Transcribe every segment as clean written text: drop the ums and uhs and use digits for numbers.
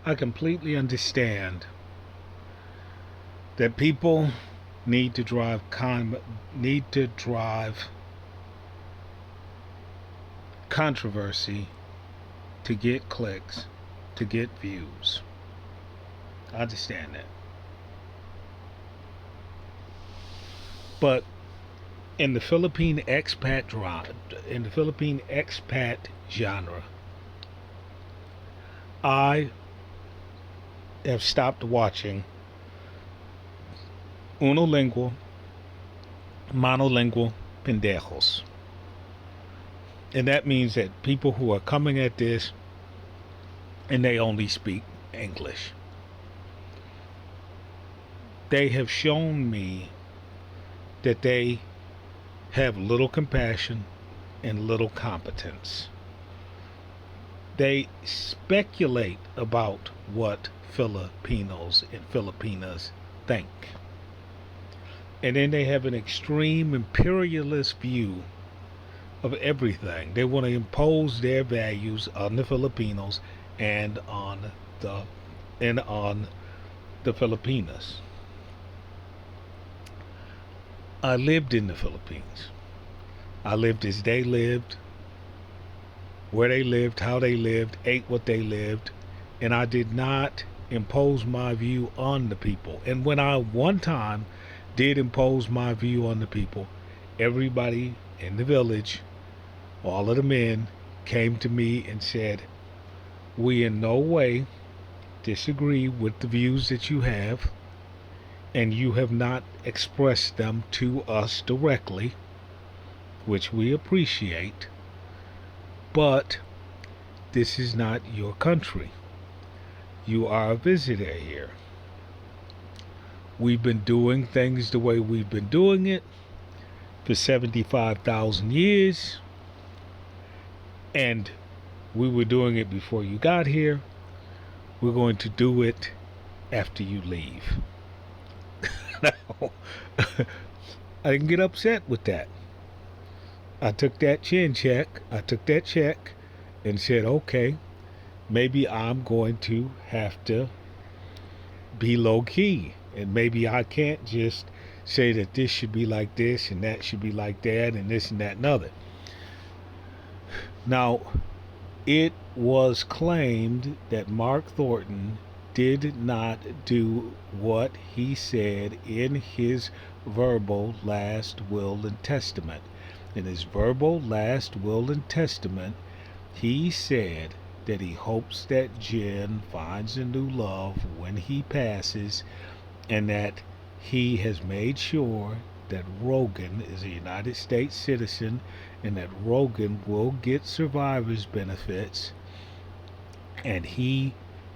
I completely understand that people need to drive controversy to get clicks, to get views. I understand that. But in the in the Philippine expat genre, I have stopped watching unilingual, monolingual pendejos. And that means that people who are coming at this and they only speak English. They have shown me that they have little compassion and little competence. They speculate about what Filipinos and Filipinas think. And then they have an extreme imperialist view of everything. They want to impose their values on the Filipinos and the on the Filipinas. I lived in the Philippines. I lived as they lived, where they lived, how they lived, ate what they lived, and I did not impose my view on the people. And when I one time did impose my view on the people, everybody in the village, all of the men, came to me and said, "We in no way disagree with the views that you have, and you have not expressed them to us directly, which we appreciate, but this is not your country. You are a visitor here. We've been doing things the way we've been doing it for 75,000 years, and we were doing it before you got here. We're going to do it after you leave." Now, I didn't get upset with that. I took that chin check. I took that check and said, okay, maybe I'm going to have to be low key. And maybe I can't just say that this should be like this and that should be like that and this and that and other. Now, it was claimed that Mark Thornton did not do what he said in his verbal last will and testament. In his verbal last will and testament, he said that he hopes that Jen finds a new love when he passes, and that he has made sure that Rogan is a United States citizen and that Rogan will get survivor's benefits, and he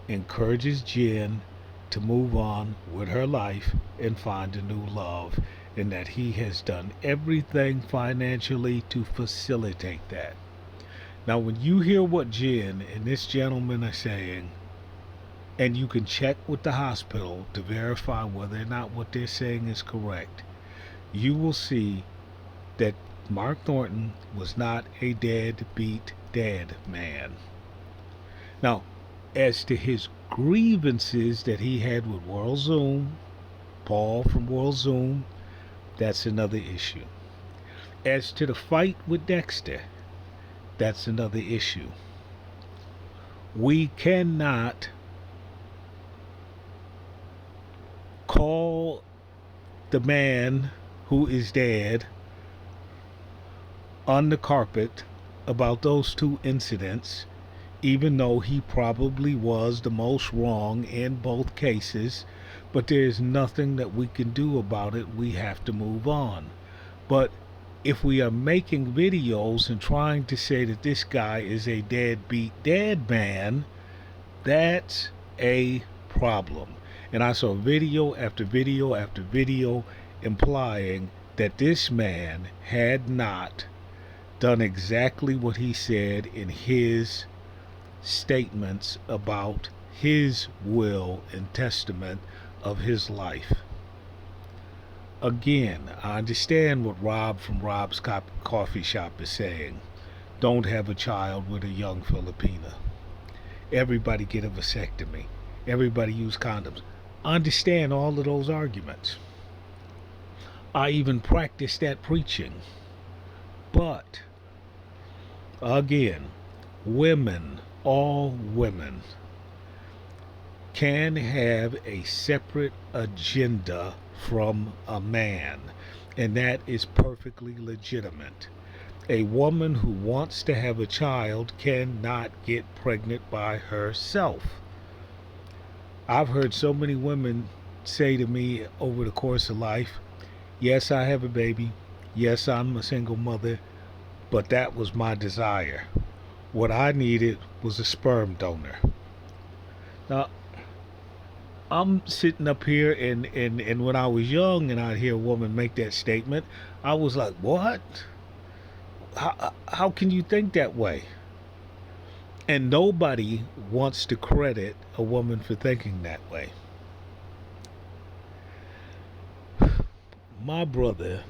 encourages Jen to move on with her life and find a new love, and that he has done everything financially to facilitate that. Now, when you hear what Jen and this gentleman are saying, and you can check with the hospital to verify whether or not what they're saying is correct, you will see that Mark Thornton was not a deadbeat dead man. Now, as to his grievances that he had with World Zoom, Paul from World Zoom, that's another issue. As to the fight with Dexter, that's another issue. We cannot call the man who is dead on the carpet about those two incidents, even though he probably was the most wrong in both cases. But there's nothing that we can do about it. We have to move on. But if we are making videos and trying to say that this guy is a deadbeat dead man, that's a problem. And I saw video after video after video implying that this man had not done exactly what he said in his statements about his will and testament of his life. Again, I understand what Rob from Rob's Coffee Shop is saying. Don't have a child with a young Filipina. everybody get a vasectomy, everybody use condoms. I understand all of those arguments. I even practice that preaching. But again, women, all women, can have a separate agenda from a man, and that is perfectly legitimate. A woman who wants to have a child cannot get pregnant by herself. I've heard so many women say to me over the course of life, yes, I have a baby. Yes, I'm a single mother, but that was my desire. What I needed was a sperm donor. Now, I'm sitting up here, and when I was young and I'd hear a woman make that statement, I was like, what? How can you think that way? And nobody wants to credit a woman for thinking that way. My brother,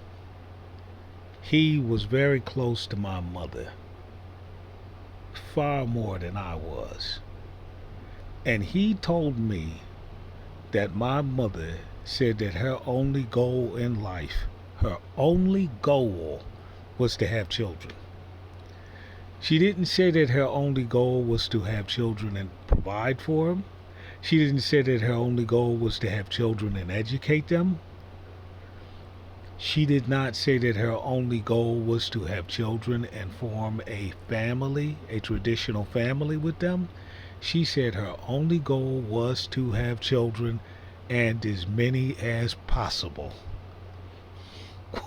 he was very close to my mother, far more than I was. And he told me that my mother said that her only goal in life, her only goal was to have children. She didn't say that her only goal was to have children and provide for them. She didn't say that her only goal was to have children and educate them. She did not say that her only goal was to have children and form a family, a traditional family with them. She said her only goal was to have children and as many as possible.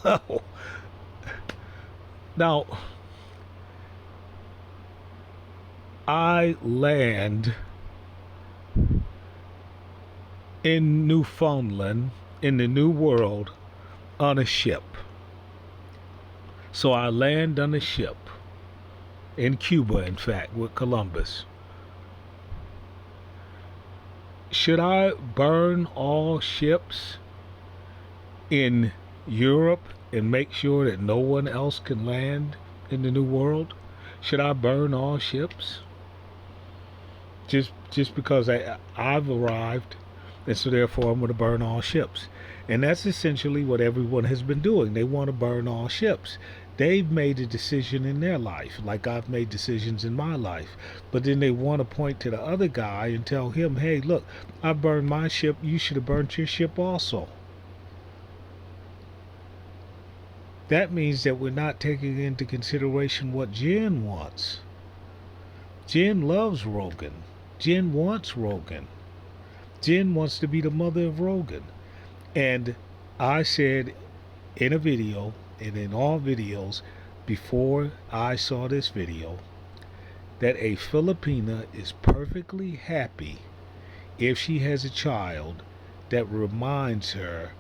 Well, now, I land in Newfoundland, in the New World, on a ship. So I land on a ship in Cuba, in fact, with Columbus. Should I burn all ships in Europe and make sure that no one else can land in the New World? Should I burn all ships? Just because I've arrived, and so therefore I'm going to burn all ships. And that's essentially what everyone has been doing. They want to burn all ships. They've made a decision in their life, like I've made decisions in my life. But then they want to point to the other guy and tell him, hey, look, I burned my ship. You should have burnt your ship also. That means that we're not taking into consideration what Jen wants. Jen loves Rogan. Jen wants Rogan. Jen wants to be the mother of Rogan. And I said in a video, and in all videos before I saw this video, that a Filipina is perfectly happy if she has a child that reminds her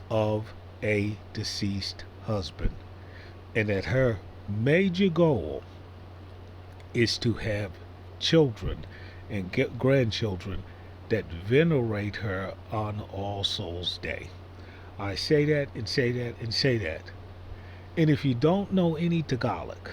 of a deceased husband, and that her major goal is to have children and get grandchildren that venerate her on All Souls Day. I say that and say that and say that. And if you don't know any Tagalog,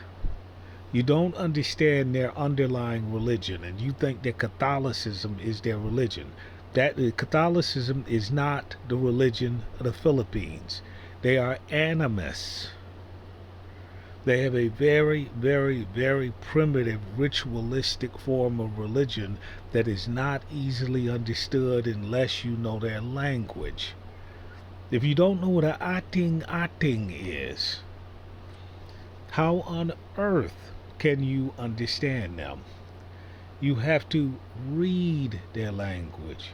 you don't understand their underlying religion, and you think that Catholicism is their religion, that Catholicism is not the religion of the Philippines. They are animists. They have a very, very, very primitive ritualistic form of religion that is not easily understood unless you know their language. If you don't know what an ating is, how on earth can you understand them? You have to read their language,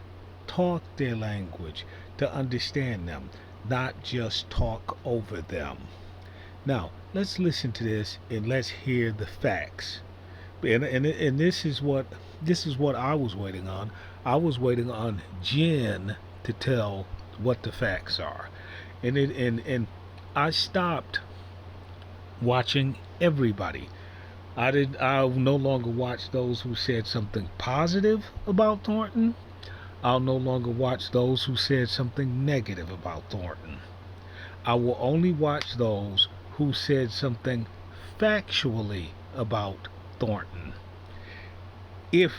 talk their language to understand them, not just talk over them. Now, let's listen to this and let's hear the facts. And this is what I was waiting on. I was waiting on Jen to tell what the facts are. And I stopped watching everybody. I'll no longer watch those who said something positive about Thornton. I'll no longer watch those who said something negative about Thornton. I will only watch those who said something factually about Thornton. If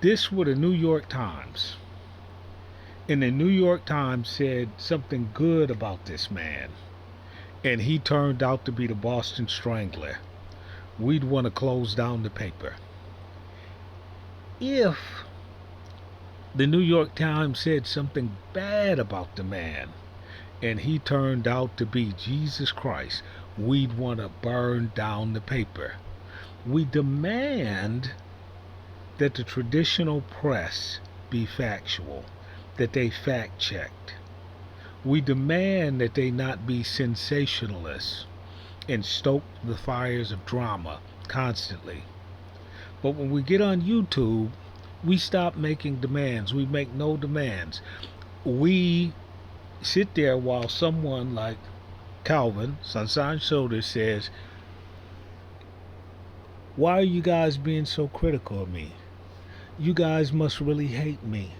This was the New York Times. And the New York Times said something good about this man. And he turned out to be the Boston Strangler. We'd want to close down the paper. If the New York Times said something bad about the man and he turned out to be Jesus Christ, we'd want to burn down the paper. We demand that the traditional press be factual, that they fact checked. We demand that they not be sensationalists and stoke the fires of drama constantly. But when we get on YouTube, we stop making demands. We make no demands. We sit there while someone like Calvin, Sunshine Soda, says, "Why are you guys being so critical of me? You guys must really hate me.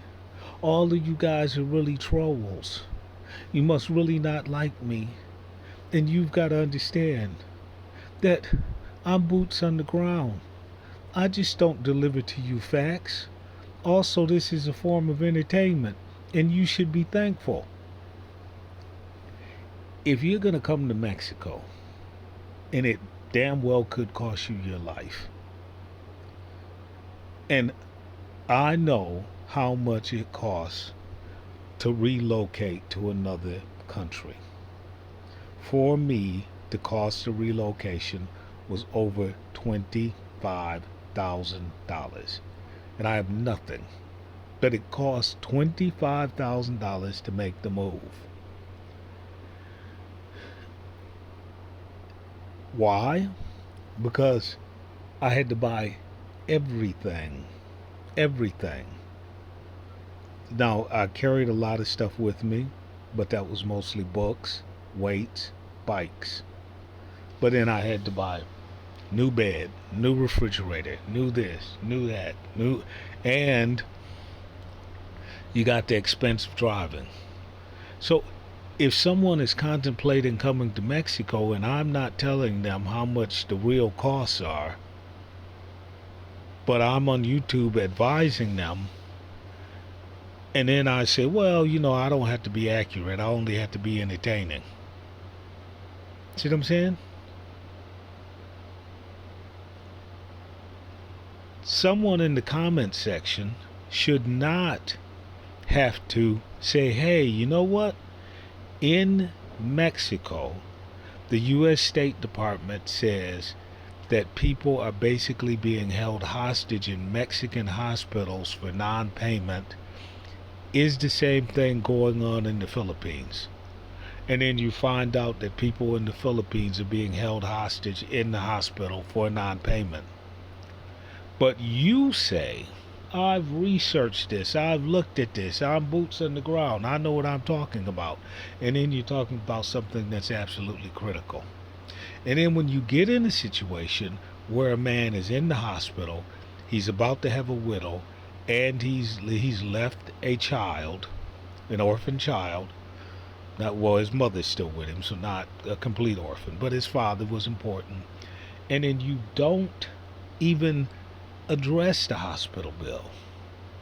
All of you guys are really trolls. You must really not like me. And you've got to understand that I'm boots on the ground. I just don't deliver to you facts. Also, this is a form of entertainment, and you should be thankful." If you're going to come to Mexico, and it damn well could cost you your life, and I know how much it costs to relocate to another country. For me, the cost of relocation was over $25,000. And I have nothing. But it cost $25,000 to make the move. Why? Because I had to buy everything. Everything. Now, I carried a lot of stuff with me, but that was mostly books, weights, bikes. But then I had to buy new bed, new refrigerator, new this, new that, new, and you got the expense of driving. So if someone is contemplating coming to Mexico and I'm not telling them how much the real costs are, but I'm on YouTube advising them, and then I say, well, I don't have to be accurate. I only have to be entertaining. See what I'm saying? Someone in the comment section should not have to say, hey, you know what? In Mexico, the U.S. State Department says that people are basically being held hostage in Mexican hospitals for non-payment. Is the same thing going on in the Philippines? And then you find out that people in the Philippines are being held hostage in the hospital for non-payment. But you say, I've researched this, I've looked at this, I'm boots on the ground, I know what I'm talking about. And then you're talking about something that's absolutely critical. And then when you get in a situation where a man is in the hospital, he's about to have a widow, and he's left a child, an orphan child. Not, well, his mother's still with him, so not a complete orphan, but his father was important. And then you don't even address the hospital bill.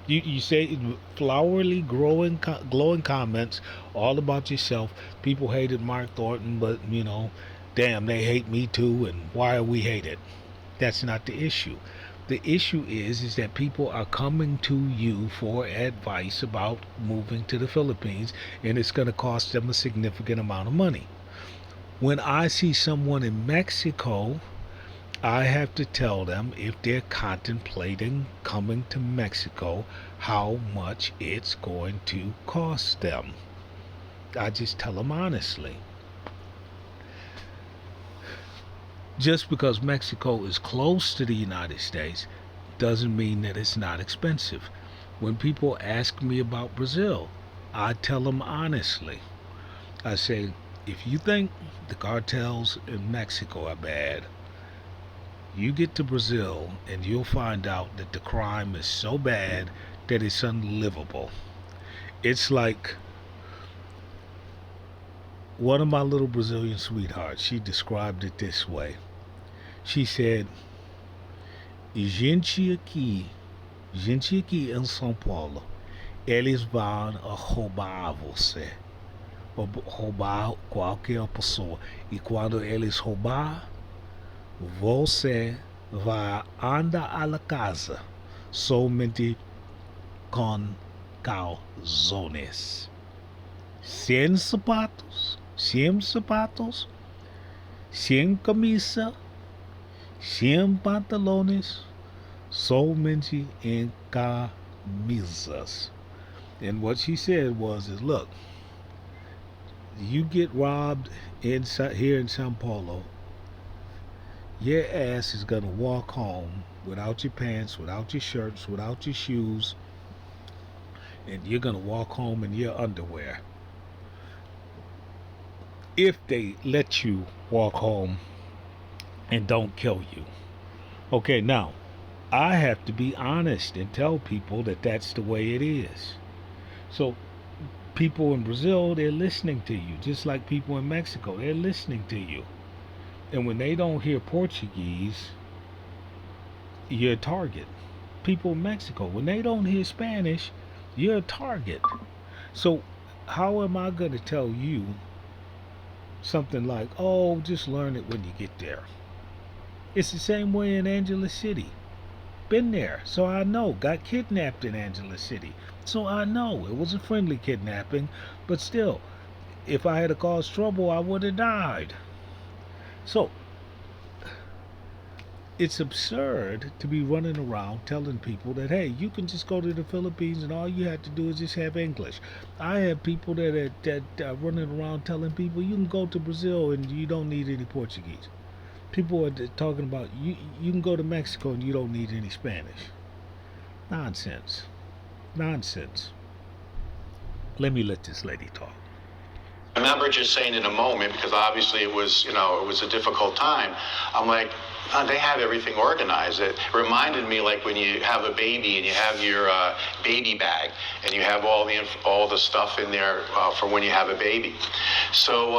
You say flowery, glowing comments all about yourself. People hated Mark Thornton, but damn, they hate me too, and why are we hated? That's not the issue. The issue is that people are coming to you for advice about moving to the Philippines, and it's going to cost them a significant amount of money. When I see someone in Mexico, I have to tell them, if they're contemplating coming to Mexico, how much it's going to cost them. I just tell them honestly. Just because Mexico is close to the United States doesn't mean that it's not expensive. When people ask me about Brazil, I tell them honestly. I say, if you think the cartels in Mexico are bad, you get to Brazil and you'll find out that the crime is so bad that it's unlivable. It's like one of my little Brazilian sweethearts, she described it this way. She said, "E gente aqui Gente aqui em São Paulo, eles vão roubar você. Ou roubar qualquer pessoa. E quando eles roubar, você vai andar à casa somente com calzones. Sem sapatos, sem camisa, sem pantalones, somente em camisas. And what she said is, look, you get robbed here in Sao Paulo, your ass is gonna walk home without your pants, without your shirts, without your shoes, and you're gonna walk home in your underwear. If they let you walk home and don't kill you. Okay, now, I have to be honest and tell people that that's the way it is. So, people in Brazil, they're listening to you, just like people in Mexico, they're listening to you. And when they don't hear Portuguese, you're a target. People in Mexico, when they don't hear Spanish, you're a target. So, how am I going to tell you something like, oh, just learn it when you get there? It's the same way in Angeles City. Been there, so I know. Got kidnapped in Angeles City, so I know. It was a friendly kidnapping, but still, if I had caused trouble, I would have died. So, it's absurd to be running around telling people that, hey, you can just go to the Philippines and all you have to do is just have English. I have people that are running around telling people you can go to Brazil and you don't need any Portuguese. People are talking about you can go to Mexico and you don't need any Spanish. Nonsense. Nonsense. Let this lady talk. I remember just saying in a moment, because obviously it was a difficult time. I'm like, they have everything organized. It reminded me like when you have a baby and you have your baby bag and you have all the stuff in there for when you have a baby. So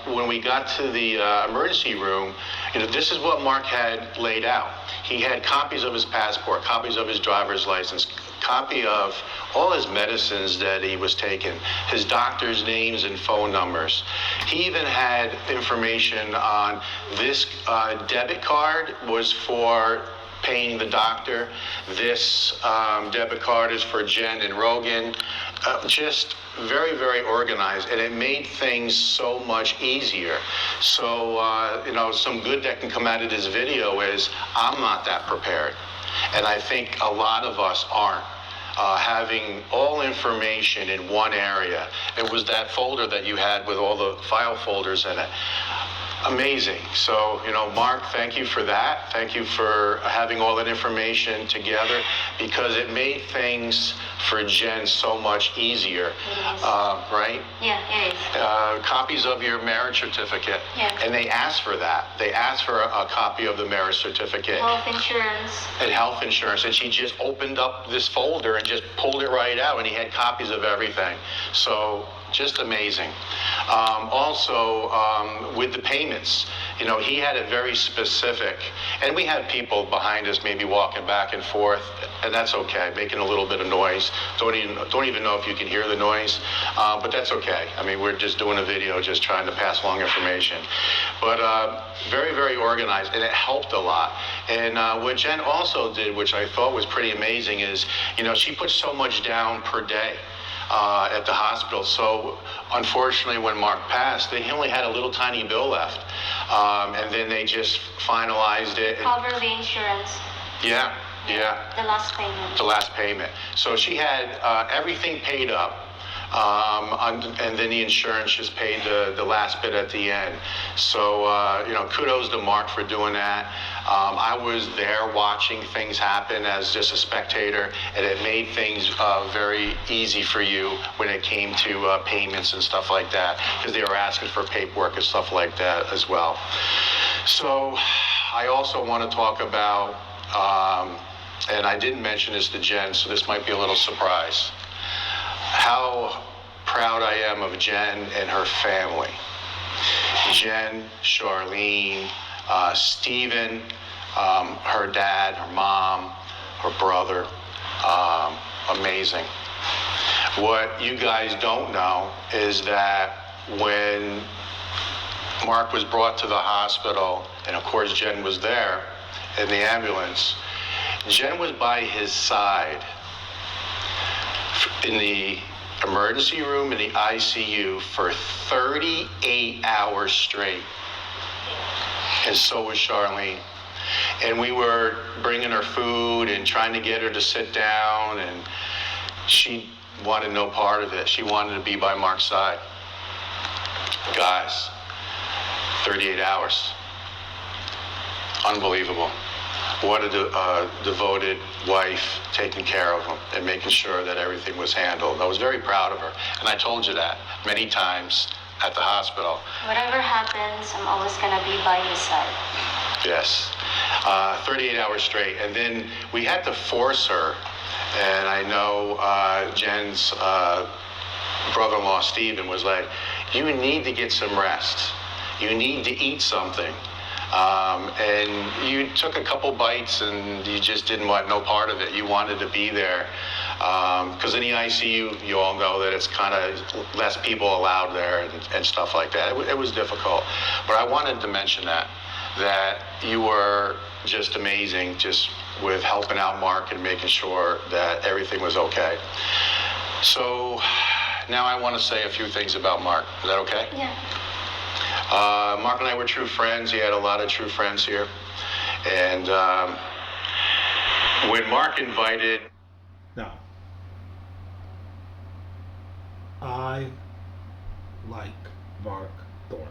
when we got to the emergency room, this is what Mark had laid out. He had copies of his passport, copies of his driver's license, copy of all his medicines that he was taking, his doctor's names and phone numbers. He even had information on this debit card was for paying the doctor. This debit card is for Jen and Rogan. Just very, very organized, and it made things so much easier. So, some good that can come out of this video is I'm not that prepared. And I think a lot of us aren't. Having all information in one area. It was that folder that you had with all the file folders in it. Amazing. So, Mark, thank you for that. Thank you for having all that information together, because it made things for Jen so much easier. Right? Yeah, it is. Copies of your marriage certificate. Yeah. And they asked for that. They asked for a copy of the marriage certificate. Health insurance. And health insurance. And she just opened up this folder and just pulled it right out, and he had copies of everything. So, just amazing. Also, with the payments, he had it very specific, and we had people behind us maybe walking back and forth, and that's okay, making a little bit of noise. Don't even know if you can hear the noise, but that's okay. I mean, we're just doing a video, just trying to pass along information. But very, very organized, and it helped a lot. And what Jen also did, which I thought was pretty amazing, is, she put so much down per day. At the hospital. So unfortunately, when Mark passed, he only had a little tiny bill left, and then they just finalized it. Cover the insurance. Yeah. The last payment. The last payment. So she had everything paid up. And then the insurance just paid the last bit at the end. So, kudos to Mark for doing that. I was there watching things happen as just a spectator, and it made things very easy for you when it came to payments and stuff like that, because they were asking for paperwork and stuff like that as well. So I also want to talk about, and I didn't mention this to Jen, so this might be a little surprise, how proud I am of Jen and her family. Jen, Charlene, Stephen, her dad, her mom, her brother, Amazing. What you guys don't know is that when Mark was brought to the hospital, and of course Jen was there in the ambulance, Jen was by his side in the emergency room in the ICU for 38 hours straight. And so was Charlene. And we were bringing her food and trying to get her to sit down, and she wanted no part of it. She wanted to be by Mark's side. Guys, 38 hours. Unbelievable. What a devoted wife, taking care of him and making sure that everything was handled. I was very proud of her, and I told you that many times at the hospital. Whatever happens, I'm always going to be by his side. Yes. 38 hours straight. And then we had to force her, and I know Jen's brother-in-law, Stephen, was like, you need to get some rest. You need to eat something. And you took a couple bites and you just didn't want no part of it. You wanted to be there. Because in the ICU, you all know that it's kind of less people allowed there and stuff like that. It was difficult. But I wanted to mention that you were just amazing, just with helping out Mark and making sure that everything was okay. So now I want to say a few things about Mark. Is that okay? Yeah. Mark and I were true friends. He had a lot of true friends here. And when Mark invited... Now, I like Mark Thornton,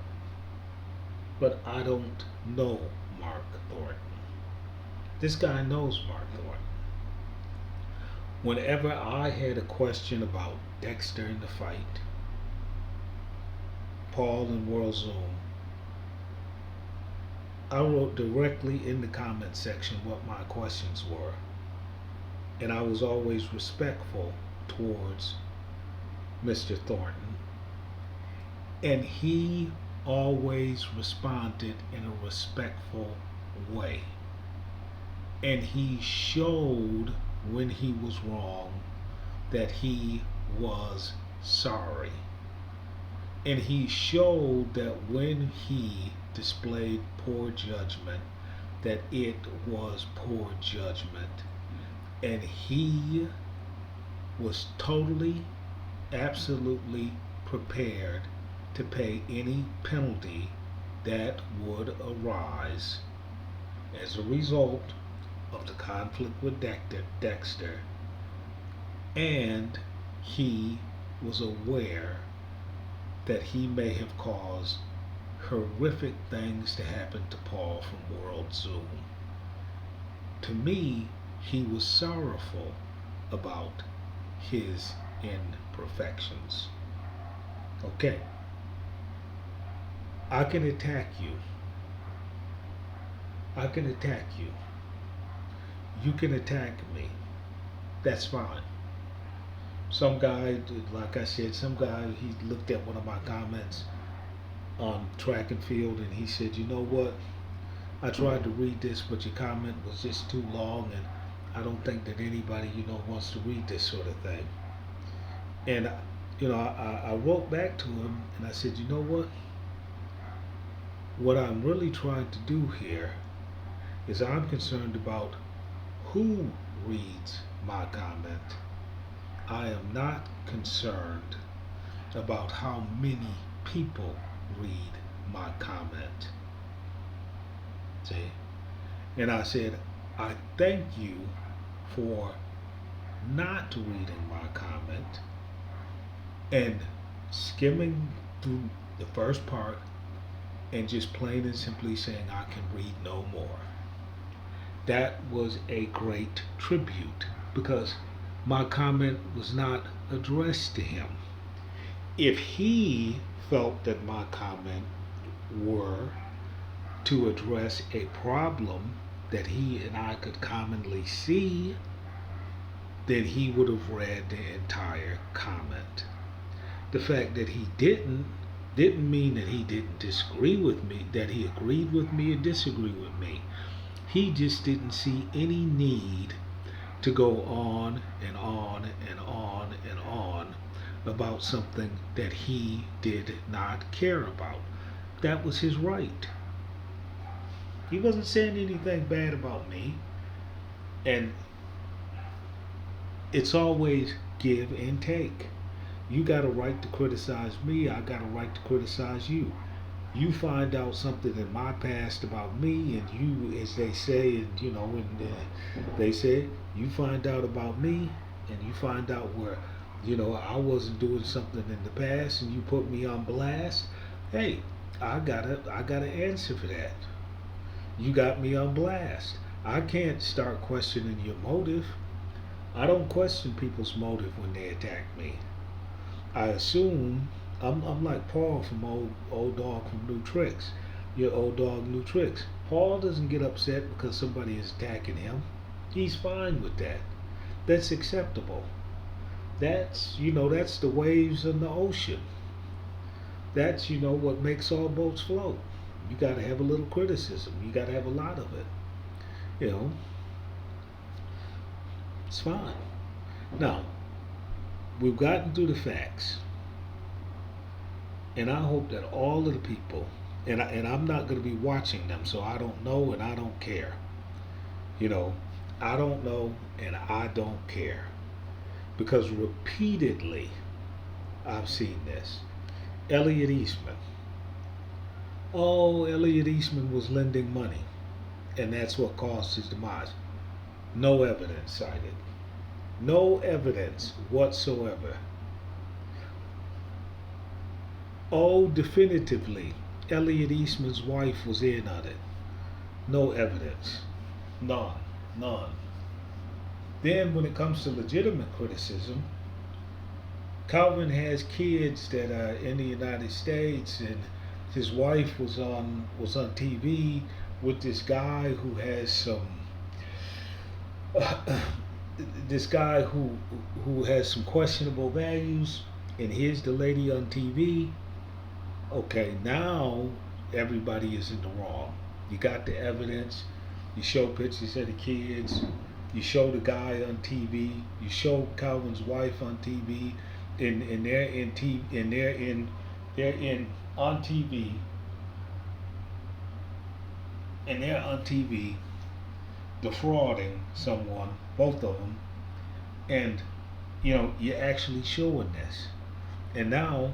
but I don't know Mark Thornton. This guy knows Mark Thornton. Whenever I had a question about Dexter in the fight, Paul and World Zoom, I wrote directly in the comment section what my questions were, and I was always respectful towards Mr. Thornton, and he always responded in a respectful way, and he showed when he was wrong that he was sorry. And he showed that when he displayed poor judgment, that it was poor judgment. And he was totally, absolutely prepared to pay any penalty that would arise as a result of the conflict with Dexter. And he was aware that he may have caused horrific things to happen to Paul from World Zoom. To me, he was sorrowful about his imperfections. Okay, I can attack you. I can attack you. You can attack me. That's fine. Some guy, like I said, he looked at one of my comments on track and field, and he said, you know what, I tried to read this, but your comment was just too long, and I don't think that anybody, wants to read this sort of thing. And, I wrote back to him, and I said, you know what I'm really trying to do here is I'm concerned about who reads my comment. I am not concerned about how many people read my comment. See? And I said, I thank you for not reading my comment and skimming through the first part and just plain and simply saying I can read no more. That was a great tribute because my comment was not addressed to him. If he felt that my comment were to address a problem that he and I could commonly see, then he would have read the entire comment. The fact that he didn't mean that he didn't disagree with me, that he agreed with me or disagreed with me. He just didn't see any need to go on and on and on and on about something that he did not care about. That was his right. He wasn't saying anything bad about me. And it's always give and take. You got a right to criticize me, I got a right to criticize you. You find out something in my past about me, and you, as they say, and they say, you find out about me, and you find out where, I wasn't doing something in the past, and you put me on blast. Hey, I gotta answer for that. You got me on blast. I can't start questioning your motive. I don't question people's motive when they attack me. I assume I'm like Paul from old dog from New Tricks. Your old dog New Tricks. Paul doesn't get upset because somebody is attacking him. He's fine with that. That's acceptable. That's the waves in the ocean. That's what makes all boats float. You got to have a little criticism. You got to have a lot of it. You know, it's fine. Now, we've gotten through the facts, and I hope that all of the people, and I'm not going to be watching them, so I don't know and I don't care. You know, I don't know and I don't care because repeatedly I've seen this. Elliot Eastman. Oh, Elliot Eastman was lending money, and that's what caused his demise. No evidence cited. No evidence whatsoever. Oh, definitively, Elliot Eastman's wife was in on it. No evidence. None. None. Then, when it comes to legitimate criticism, Calvin has kids that are in the United States, and his wife was on TV with this guy who has some this guy who has some questionable values, and here's the lady on TV. Okay, now everybody is in the wrong. You got the evidence. You show pictures of the kids. You show the guy on TV. You show Calvin's wife on TV, and they're in on TV, and they're on TV defrauding someone, both of them, and you're actually showing this, and now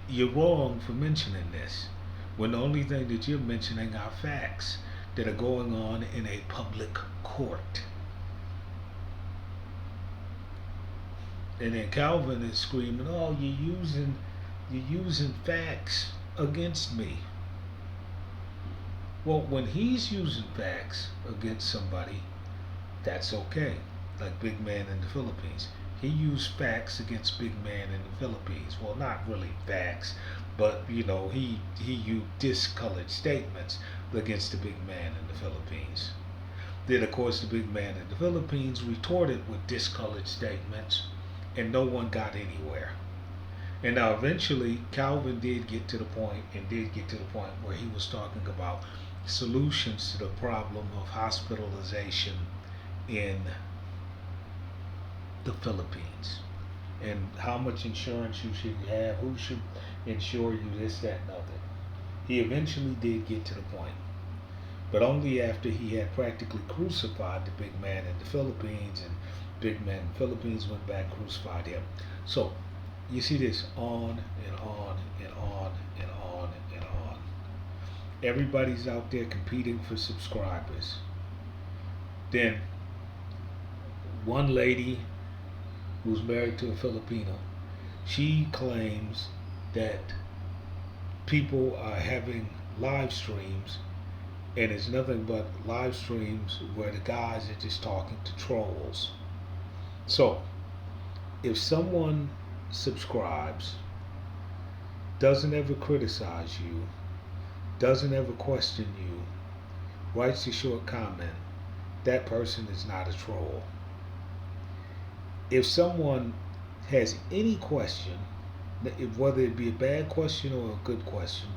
you're wrong for mentioning this when the only thing that you're mentioning are facts that are going on in a public court. And then Calvin is screaming, "Oh, you're using facts against me." Well, when he's using facts against somebody, that's okay. Like Big Man in the Philippines. He used facts against Big Man in the Philippines. Well, not really facts, but he used discolored statements against the Big Man in the Philippines. Then, of course, the Big Man in the Philippines retorted with discolored statements, and no one got anywhere. And now, eventually, Calvin did get to the point where he was talking about solutions to the problem of hospitalization in the Philippines, and how much insurance you should have, who should insure you, this, that, and other. He eventually did get to the point, but only after he had practically crucified the Big Man in the Philippines, and Big Man in the Philippines went back, crucified him. So you see this on and on and on and on and on. Everybody's out there competing for subscribers. Then one lady who's married to a Filipino, she claims that people are having live streams, and it's nothing but live streams where the guys are just talking to trolls. So if someone subscribes, doesn't ever criticize you, doesn't ever question you, writes a short comment, that person is not a troll. If someone has any question, whether it be a bad question or a good question,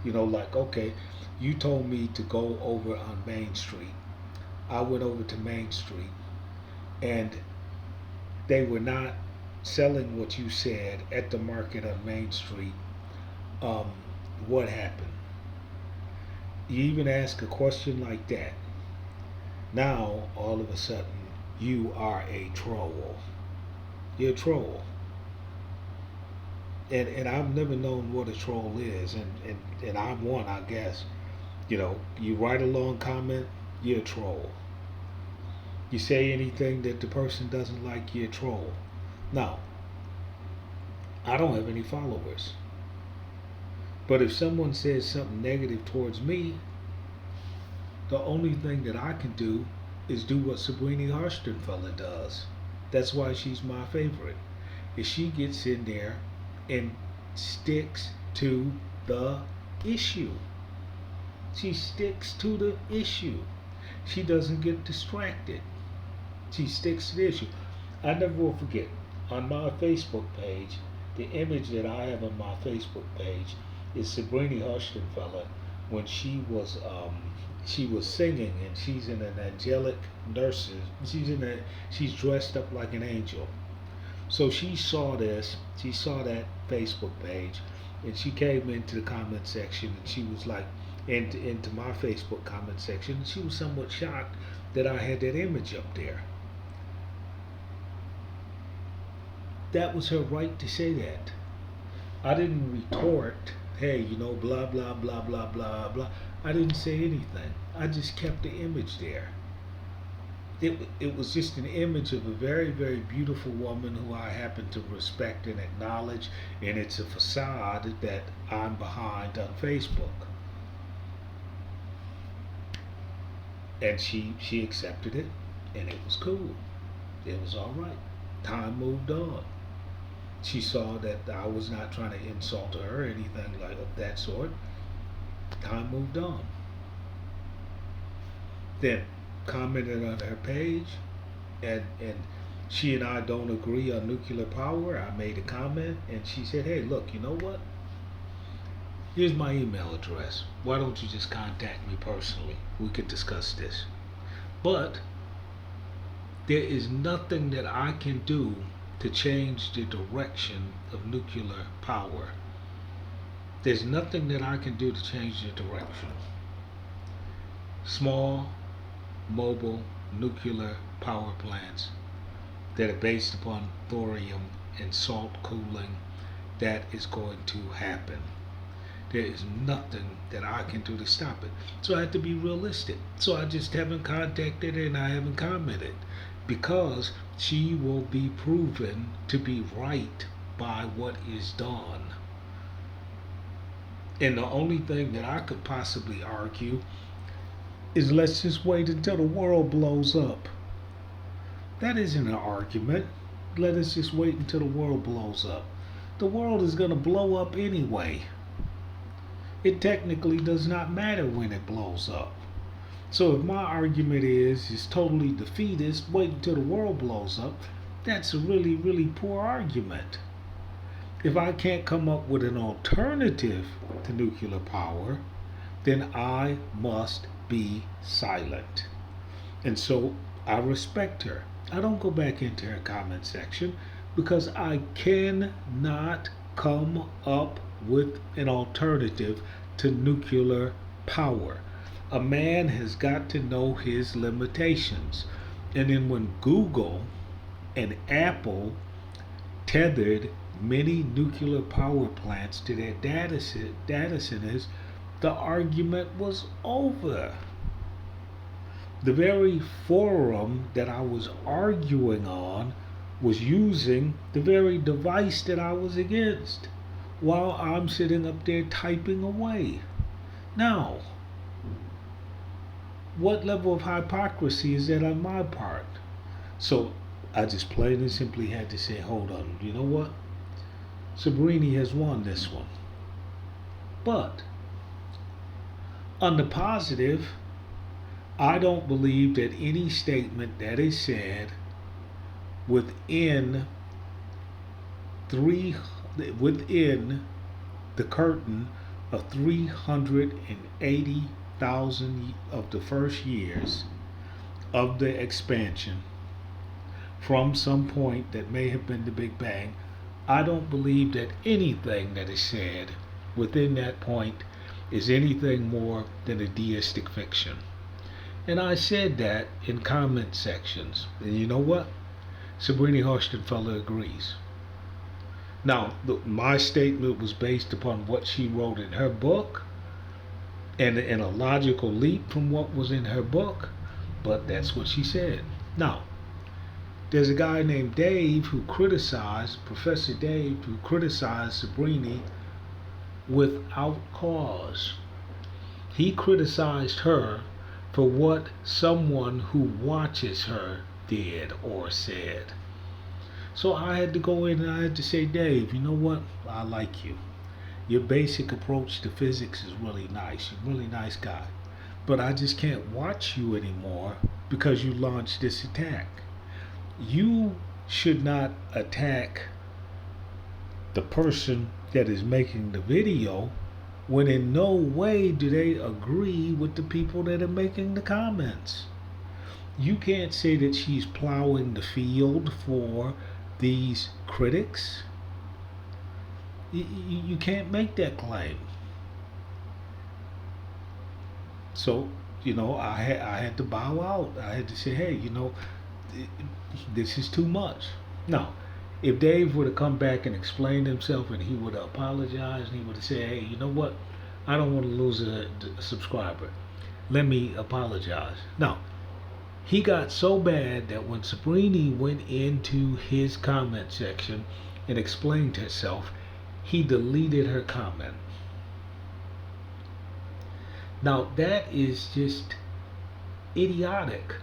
like, okay, you told me to go over on Main Street. I went over to Main Street and they were not selling what you said at the market on Main Street, um, what happened? You even ask a question like that. Now, all of a sudden, you are a troll. You're a troll. And I've never known what a troll is, and I'm one, I guess. You know, you write a long comment, you're a troll. You say anything that the person doesn't like, you're a troll. Now, I don't have any followers. But if someone says something negative towards me, the only thing that I can do is do what Sabrina Harstenfeller does. That's why she's my favorite. Is she gets in there and sticks to the issue. She sticks to the issue. She doesn't get distracted. She sticks to the issue. I never will forget, on my Facebook page, the image that I have on my Facebook page is Sabrina Harstenfeller when she was singing, and she's in an angelic nurses. She's dressed up like an angel. So she saw this. She saw that Facebook page, and she came into the comment section, and she was like, into my Facebook comment section. And she was somewhat shocked that I had that image up there. That was her right to say that. I didn't retort, hey, you know, blah, blah, blah, blah, blah, blah. I didn't say anything. I just kept the image there. It was just an image of a very, very beautiful woman who I happen to respect and acknowledge, and it's a facade that I'm behind on Facebook. And she accepted it, and it was cool. It was all right. Time moved on. She saw that I was not trying to insult her or anything like of that sort. Time moved on. Then commented on her page, and she and I don't agree on nuclear power. I made a comment, and she said, hey, look, you know what? Here's my email address. Why don't you just contact me personally? We could discuss this. But there is nothing that I can do to change the direction of nuclear power. There's nothing that I can do to change the direction. Small, mobile nuclear power plants that are based upon thorium and salt cooling, that is going to happen. There is nothing that I can do to stop it. So I have to be realistic. So I just haven't contacted her and I haven't commented, because she will be proven to be right by what is done. And the only thing that I could possibly argue is, let's just wait until the world blows up. That isn't an argument. Let us just wait until the world blows up. The world is going to blow up anyway. It technically does not matter when it blows up. So if my argument is totally defeatist, wait until the world blows up, that's a really, really poor argument. If I can't come up with an alternative to nuclear power, then I must be silent. And so I respect her. I don't go back into her comment section because I cannot come up with an alternative to nuclear power. A man has got to know his limitations. And then when Google and Apple tethered many nuclear power plants to their data centers, the argument was over. The very forum that I was arguing on was using the very device that I was against while I'm sitting up there typing away. Now, what level of hypocrisy is that on my part? So I just plain and simply had to say, hold on, you know what? Sabrina has won this one. But on the positive, I don't believe that any statement that is said within the curtain of 380,000 of the first years of the expansion from some point that may have been the Big Bang, I don't believe that anything that is said within that point is anything more than a deistic fiction. And I said that in comment sections. And you know what? Sabrina Hochtenfeller agrees. Now, my statement was based upon what she wrote in her book and a logical leap from what was in her book, but that's what she said. Now, there's a guy named Dave who criticized, Professor Dave, who criticized Sabrini without cause. He criticized her for what someone who watches her did or said. So I had to go in and I had to say, Dave, you know what? I like you. Your basic approach to physics is really nice. You're a really nice guy. But I just can't watch you anymore because you launched this attack. You should not attack the person that is making the video when in no way do they agree with the people that are making the comments. You can't say that she's plowing the field for these critics. You can't make that claim. So, I had to bow out. I had to say, hey, this is too much. Now, if Dave would have come back and explained himself and he would have apologized and he would have said, hey, you know what? I don't want to lose a subscriber. Let me apologize. Now, he got so bad that when Sabrini went into his comment section and explained herself, he deleted her comment. Now, that is just idiotic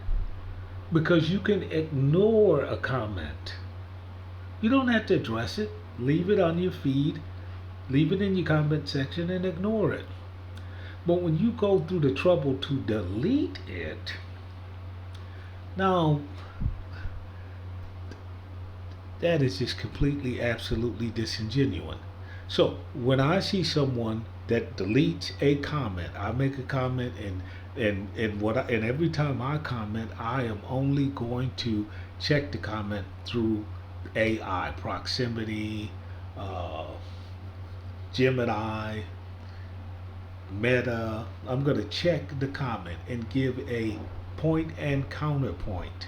because you can ignore a comment. You don't have to address it. Leave it on your feed. Leave it in your comment section and ignore it. But when you go through the trouble to delete it, now that is just completely, absolutely disingenuous. So when I see someone that deletes a comment, I make a comment and every time I comment, I am only going to check the comment through AI, proximity, Gemini, Meta. I'm going to check the comment and give a point and counterpoint.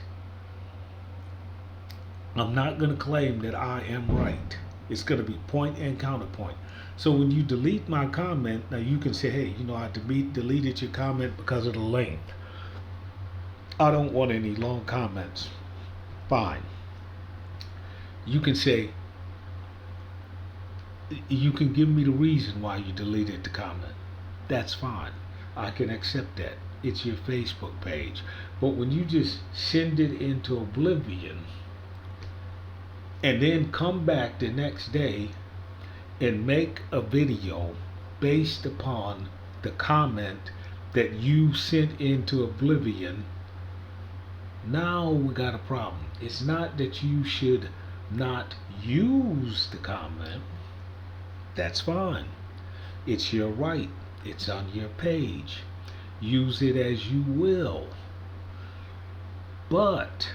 I'm not going to claim that I am right. It's going to be point and counterpoint. So when you delete my comment, now you can say, hey, I deleted your comment because of the length. I don't want any long comments. Fine. You can say, you can give me the reason why you deleted the comment. That's fine. I can accept that. It's your Facebook page. But when you just send it into oblivion and then come back the next day and make a video based upon the comment that you sent into oblivion, now we got a problem. It's not that you should not use the comment. That's fine. It's your right. It's on your page. Use it as you will. But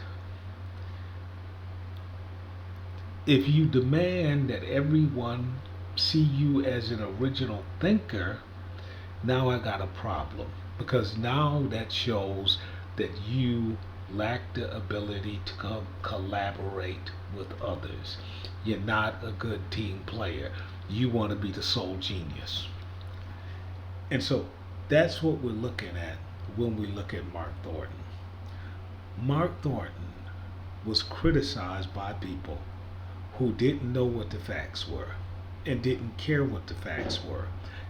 if you demand that everyone see you as an original thinker, now I got a problem. Because now that shows that you lack the ability to collaborate with others. You're not a good team player. You want to be the sole genius. And so that's what we're looking at when we look at Mark Thornton. Mark Thornton was criticized by people who didn't know what the facts were and didn't care what the facts were.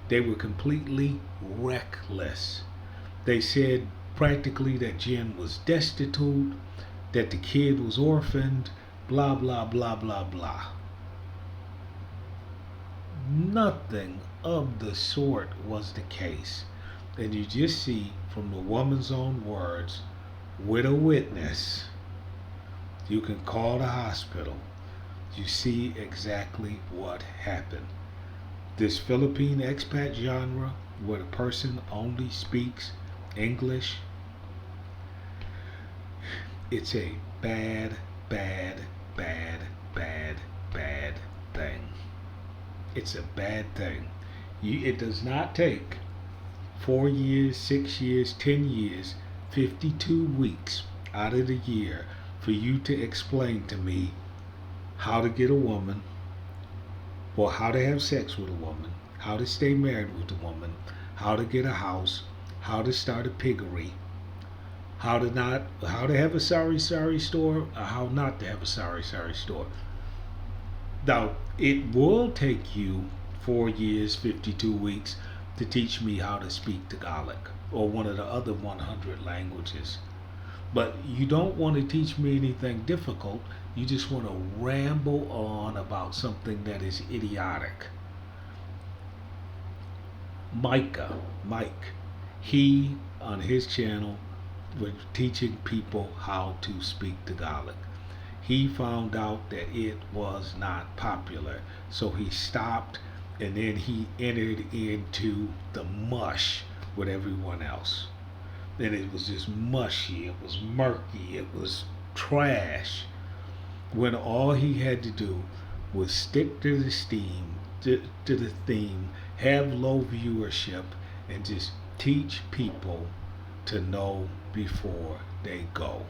They were completely reckless. They said practically that Jen was destitute, that the kid was orphaned, blah, blah, blah, blah, blah. Nothing of the sort was the case. And you just see from the woman's own words, with a witness, you can call the hospital. You see exactly what happened. This Philippine expat genre, where the person only speaks English, It's a bad, bad, bad, bad, bad thing. It's a bad thing. It does not take 4 years, 6 years, 10 years, 52 weeks out of the year for you to explain to me how to get a woman, or how to have sex with a woman, how to stay married with a woman, how to get a house, how to start a piggery, how to have a sorry store, or how not to have a sorry store. Now, it will take you 4 years, 52 weeks to teach me how to speak Tagalog or one of the other 100 languages. But you don't want to teach me anything difficult. You just want to ramble on about something that is idiotic. Mike, he on his channel was teaching people how to speak Tagalog. He found out that it was not popular, so he stopped, and then he entered into the mush with everyone else. And it was just mushy, it was murky, it was trash. When all he had to do was stick to the theme, have low viewership, and just teach people to know before they go.